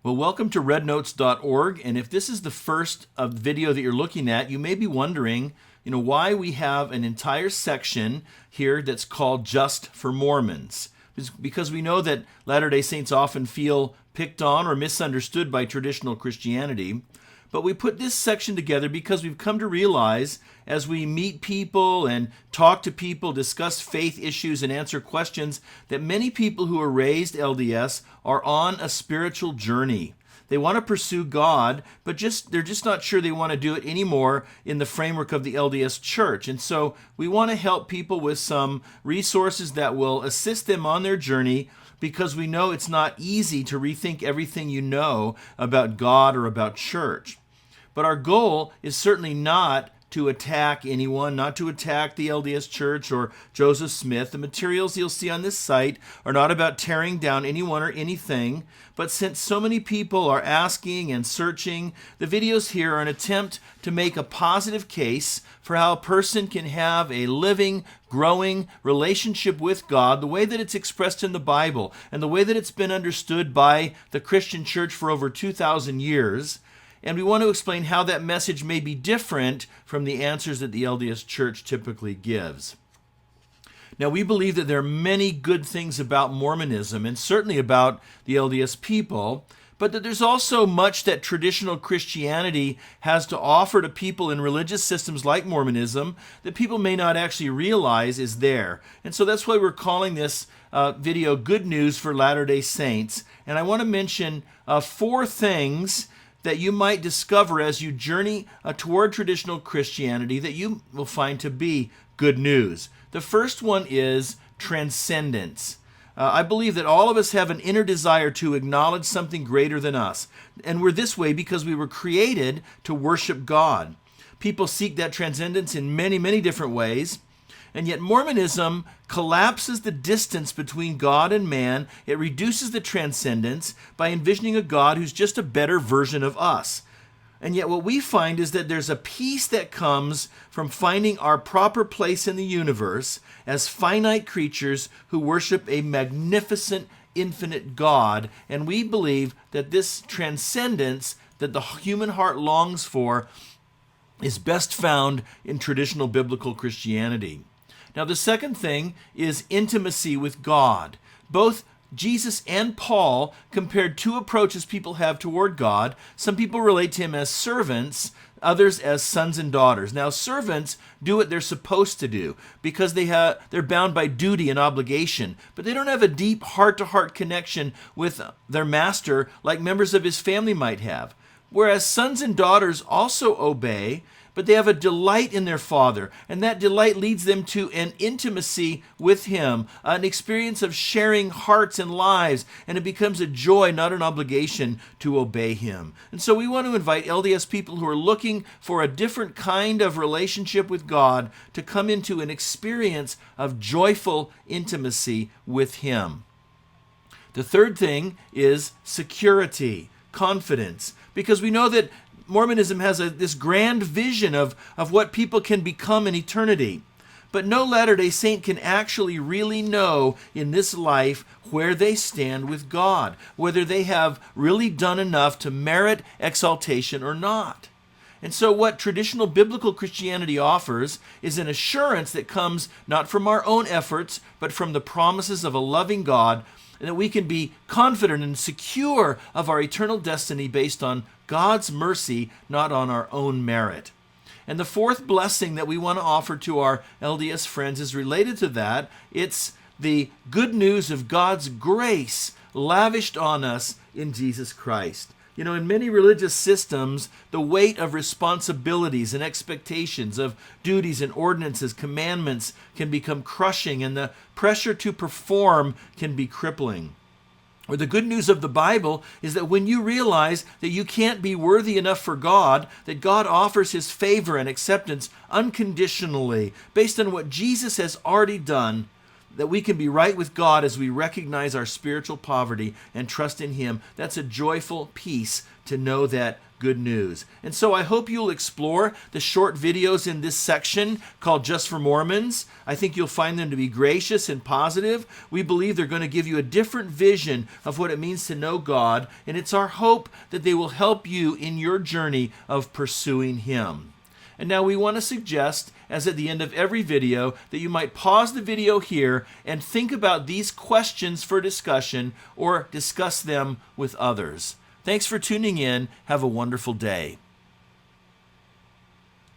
Well, welcome to rednotes.org, and if this is the first video that you're looking at, you may be wondering, why we have an entire section here that's called Just for Mormons. It's because we know that Latter-day Saints often feel picked on or misunderstood by traditional Christianity. But we put this section together because we've come to realize as we meet people and talk to people, discuss faith issues and answer questions, that many people who are raised LDS are on a spiritual journey. They want to pursue God, but they're just not sure they want to do it anymore in the framework of the LDS Church. And so we want to help people with some resources that will assist them on their journey, because we know it's not easy to rethink everything you know about God or about church. But our goal is certainly not to attack anyone, not to attack the LDS Church or Joseph Smith. The materials you'll see on this site are not about tearing down anyone or anything, but since so many people are asking and searching, the videos here are an attempt to make a positive case for how a person can have a living, growing relationship with God, the way that it's expressed in the Bible and the way that it's been understood by the Christian church for over 2,000 years. And we want to explain how that message may be different from the answers that the LDS Church typically gives. Now, we believe that there are many good things about Mormonism and certainly about the LDS people, but that there's also much that traditional Christianity has to offer to people in religious systems like Mormonism that people may not actually realize is there. And so that's why we're calling this video Good News for Latter-day Saints. And I want to mention 4 things that you might discover as you journey toward traditional Christianity that you will find to be good news. The first one is transcendence. I believe that all of us have an inner desire to acknowledge something greater than us. And we're this way because we were created to worship God. People seek that transcendence in many, many different ways. And yet Mormonism collapses the distance between God and man. It reduces the transcendence by envisioning a God who's just a better version of us. And yet what we find is that there's a peace that comes from finding our proper place in the universe as finite creatures who worship a magnificent, infinite God. And we believe that this transcendence that the human heart longs for is best found in traditional biblical Christianity. Now, the second thing is intimacy with God. Both Jesus and Paul compared 2 approaches people have toward God. Some people relate to him as servants, others as sons and daughters. Now, servants do what they're supposed to do because they're bound by duty and obligation, but they don't have a deep heart-to-heart connection with their master like members of his family might have. Whereas sons and daughters also obey, but they have a delight in their Father, and that delight leads them to an intimacy with Him, an experience of sharing hearts and lives, and it becomes a joy, not an obligation, to obey Him. And so we want to invite LDS people who are looking for a different kind of relationship with God to come into an experience of joyful intimacy with Him. The third thing is security, confidence, because we know that Mormonism has this grand vision of what people can become in eternity. But no Latter-day Saint can actually really know in this life where they stand with God, whether they have really done enough to merit exaltation or not. And so what traditional biblical Christianity offers is an assurance that comes not from our own efforts, but from the promises of a loving God, and that we can be confident and secure of our eternal destiny based on God's mercy, not on our own merit. And the fourth blessing that we want to offer to our LDS friends is related to that. It's the good news of God's grace lavished on us in Jesus Christ. In many religious systems, the weight of responsibilities and expectations of duties and ordinances, commandments can become crushing, and the pressure to perform can be crippling. Or the good news of the Bible is that when you realize that you can't be worthy enough for God, that God offers His favor and acceptance unconditionally based on what Jesus has already done, that we can be right with God as we recognize our spiritual poverty and trust in Him. That's a joyful peace to know that good news. And so I hope you'll explore the short videos in this section called Just for Mormons. I think you'll find them to be gracious and positive. We believe they're going to give you a different vision of what it means to know God, and it's our hope that they will help you in your journey of pursuing Him. And now we want to suggest, as at the end of every video, that you might pause the video here and think about these questions for discussion or discuss them with others. Thanks for tuning in. Have a wonderful day.